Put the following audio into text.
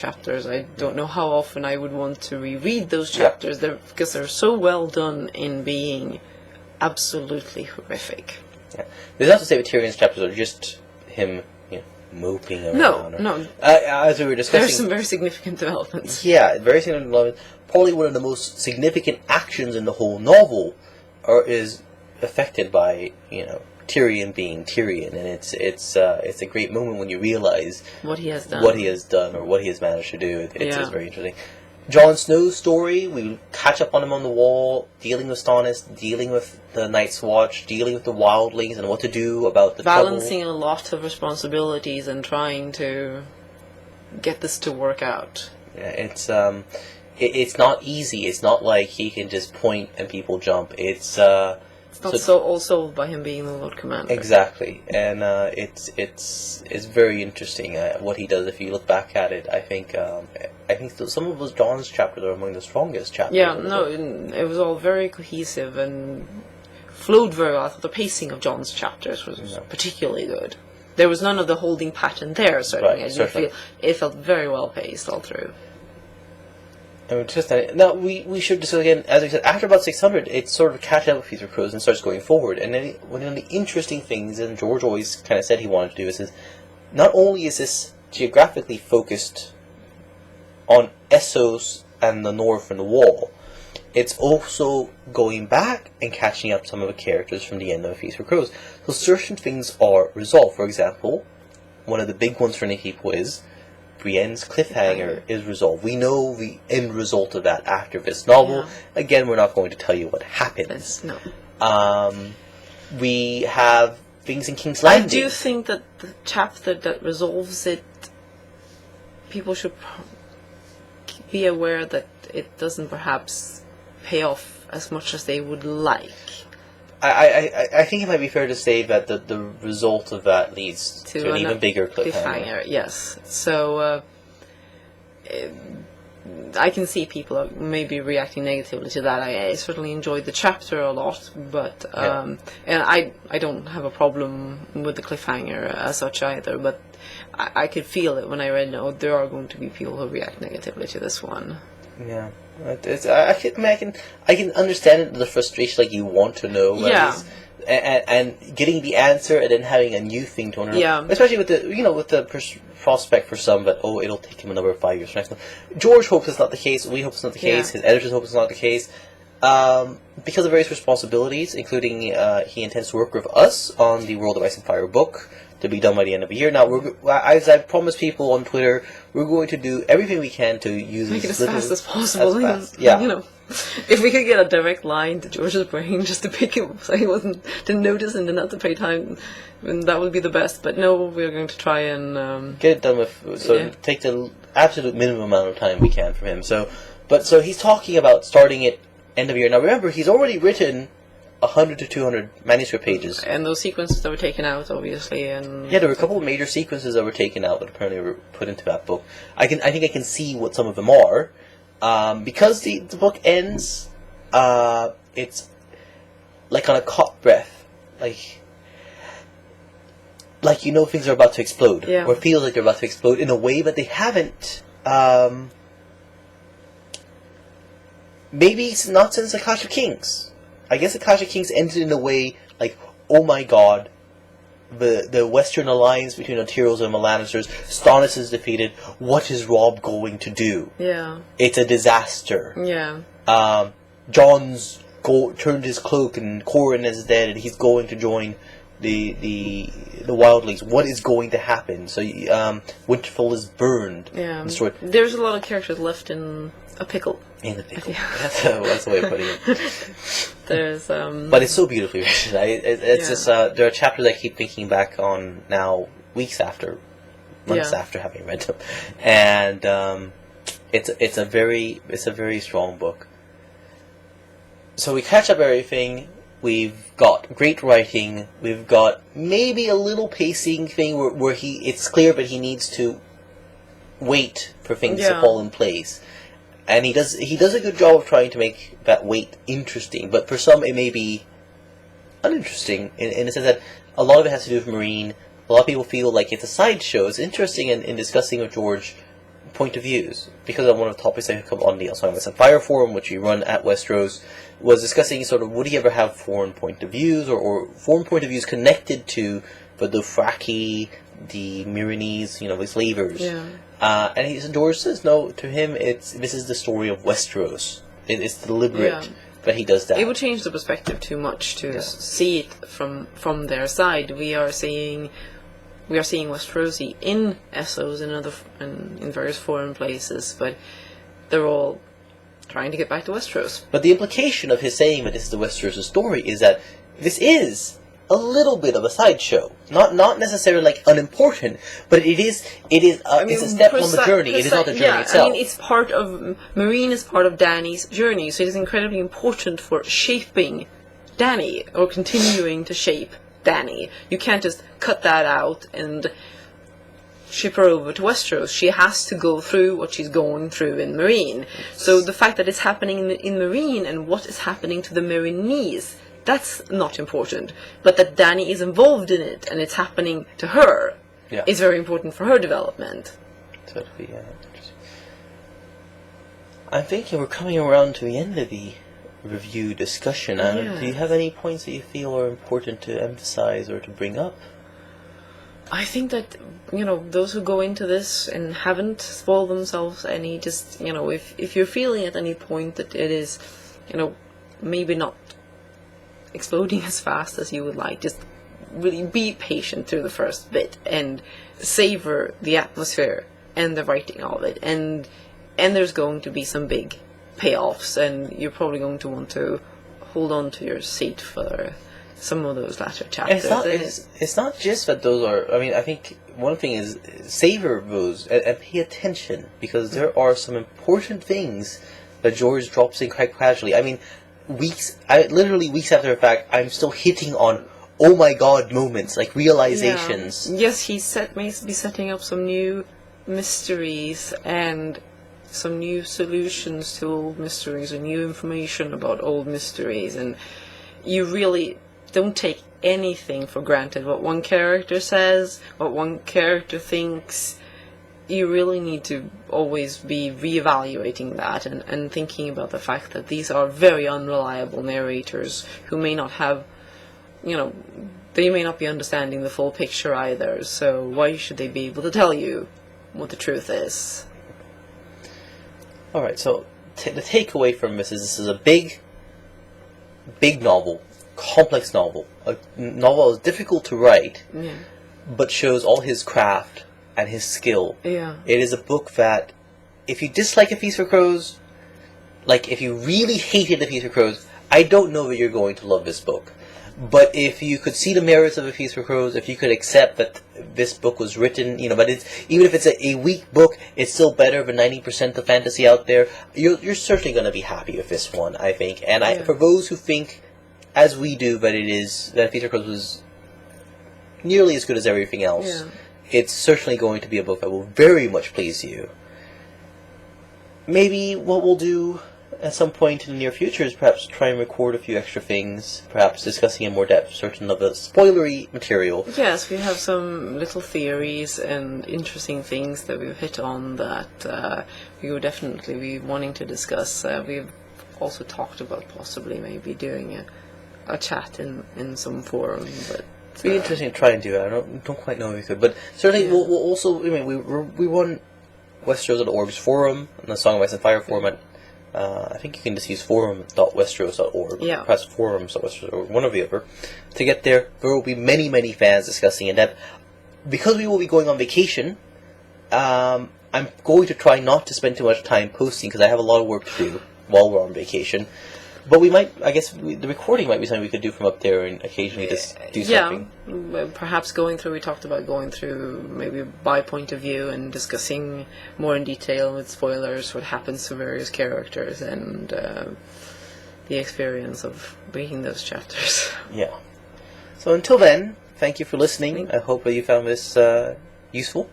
chapters. I don't know how often I would want to reread those chapters because they're so well done in being absolutely horrific. Yeah. There's not to say Tyrion's chapters are just him, moping around. No. As we were discussing, there's some very significant developments. Yeah, very significant developments. Probably one of the most significant actions in the whole novel is affected by Tyrion being Tyrion, and it's a great moment when you realize what he has done, or what he has managed to do. It's very interesting. Jon Snow's story, we catch up on him on the wall, dealing with Stannis, dealing with the Night's Watch, dealing with the wildlings, and what to do about the balancing trouble. a lot of responsibilities and trying to get this to work out. Yeah, it's not easy. It's not like he can just point and people jump. It's not also by him being the Lord Commander. Exactly, and it's very interesting what he does. If you look back at it, I think some of those Jon's chapters are among the strongest chapters. Yeah, no, it was all very cohesive and flowed very well. I thought the pacing of Jon's chapters was particularly good. There was none of the holding pattern there. Certainly, Right, it felt very well paced all through. Now, we should discuss again, as we said, after about 600, it sort of catches up with Peter Crows and starts going forward. And then one of the interesting things, and George always kind of said he wanted to do, is not only is this geographically focused on Essos and the North and the Wall, it's also going back and catching up some of the characters from the end of A Feast for Crows. So certain things are resolved. For example, one of the big ones for many people is Brienne's cliffhanger is resolved. We know the end result of that after this novel. Yeah. Again, we're not going to tell you what happens. No. We have things in King's Landing. I do think that the chapter that resolves it, people should be aware that it doesn't perhaps pay off as much as they would like. I think it might be fair to say that the result of that leads to an even bigger cliffhanger. Yes. So I can see people maybe reacting negatively to that. I certainly enjoyed the chapter a lot, but and I don't have a problem with the cliffhanger as such either. But I could feel it when I read. No, there are going to be people who react negatively to this one. Yeah. I can understand the frustration, like you want to know, and getting the answer and then having a new thing to know, especially with the prospect for some that it'll take him another 5 years. George hopes it's not the case. We hope it's not the case. His editors hope it's not the case. Because of various responsibilities, including he intends to work with us on the World of Ice and Fire book to be done by the end of the year. Now, as I've promised people on Twitter, we're going to do everything we can to use make it as fast as possible. Yeah. If we could get a direct line to George's brain just to pick him up so he didn't notice and didn't have to pay time, then that would be the best. But no, we're going to try and get it done with. Take the absolute minimum amount of time we can from him. So he's talking about starting it end of year. Now remember, he's already written 100 to 200 manuscript pages. And those sequences that were taken out, obviously. And there were a couple of major sequences that were taken out that apparently were put into that book. I think I can see what some of them are. Because the book ends, it's like on a caught breath. Like things are about to explode. Yeah. Or it feels like they're about to explode in a way that they haven't, maybe it's not since the Clash of Kings. I guess the Clash of Kings ended in a way like, oh my god, the Western alliance between the Tyrells and the Lannisters, Stannis is defeated, what is Robb going to do? Yeah. It's a disaster. Yeah. Jon's turned his cloak and Corran is dead and he's going to join the wildlings. What is going to happen? So Winterfell is burned. Yeah. Destroyed. There's a lot of characters left in a pickle. In the pickle. That's the way of putting it. There's But it's so beautifully written. It's just there are chapters I keep thinking back on now, months after having read them, and it's a very strong book. So we catch up everything. We've got great writing. We've got maybe a little pacing thing where it's clear, but he needs to wait for things to fall in place. And he does a good job of trying to make that wait interesting, but for some it may be uninteresting in the sense that a lot of it has to do with Marine. A lot of people feel like it's a sideshow. It's interesting in discussing with George point of views, because of one of the topics that come on the Song of Ice and Fire forum, which we run at Westeros, was discussing sort of would he ever have foreign point of views or foreign point of views connected to the Dothraki, the Myronese, the slavers. Yeah. And George says no. To him, this is the story of Westeros. It's deliberate that he does that. It would change the perspective too much to see it from their side. We are seeing Westerosi in Essos and in various foreign places, but they're all trying to get back to Westeros. But the implication of his saying that this is the Westeros story is that this is a little bit of a sideshow. Not necessarily like unimportant, but it's a step on the journey. It is not the journey itself. It's part of Meereen is part of Dany's journey, so it is incredibly important for shaping Dany or continuing to shape Dany. You can't just cut that out and ship her over to Westeros. She has to go through what she's going through in Meereen. So the fact that it's happening in Meereen and what is happening to the Meereenese, that's not important. But that Dany is involved in it and it's happening to her is very important for her development. Totally, interesting. I'm thinking we're coming around to the end of the review discussion. Do you have any points that you feel are important to emphasize or to bring up? I think that, those who go into this and haven't spoiled themselves any, just, if you're feeling at any point that it is, maybe not exploding as fast as you would like, just really be patient through the first bit and savor the atmosphere and the writing of it. And there's going to be some big payoffs, and you're probably going to want to hold on to your seat for some of those latter chapters. It's not just that those are. I think one thing is savor those and pay attention, because there are some important things that George drops in quite casually. Literally weeks after the fact, I'm still hitting on oh my god moments, like realizations. Yes, he may be setting up some new mysteries and some new solutions to old mysteries and new information about old mysteries, and you really don't take anything for granted. What one character says, what one character thinks, you really need to always be reevaluating that and thinking about the fact that these are very unreliable narrators who may not have, they may not be understanding the full picture either, so why should they be able to tell you what the truth is? Alright, so the takeaway from this is a big novel, complex novel. A novel that is difficult to write, but shows all his craft and his skill. Yeah. It is a book that, if you dislike A Feast for Crows, like if you really hated A Feast for Crows, I don't know that you're going to love this book. But if you could see the merits of A Feast for Crows, if you could accept that this book was written, but even if it's a weak book, it's still better than 90% of fantasy out there, you're certainly going to be happy with this one, I think. And for those who think, as we do, that A Feast for Crows was nearly as good as everything else, it's certainly going to be a book that will very much please you. Maybe what we'll do at some point in the near future is perhaps try and record a few extra things, perhaps discussing in more depth certain of the spoilery material. Yes, we have some little theories and interesting things that we've hit on that we would definitely be wanting to discuss. We've also talked about possibly maybe doing a chat in some forum, but it'd be interesting to try and do it. I don't quite know if we could, but certainly we'll also. We run Westeros at Orb's forum and the Song of Ice and Fire forum at. I think you can just use forum.westeros.org, press forums.westeros, or one or the other. To get there, there will be many, many fans discussing in depth. Because we will be going on vacation, I'm going to try not to spend too much time posting, because I have a lot of work to do while we're on vacation. But we might, the recording might be something we could do from up there and occasionally just do something. Yeah, perhaps we talked about going through maybe by point of view and discussing more in detail with spoilers what happens to various characters and the experience of reading those chapters. Yeah. So until then, thank you for listening. I hope that you found this useful.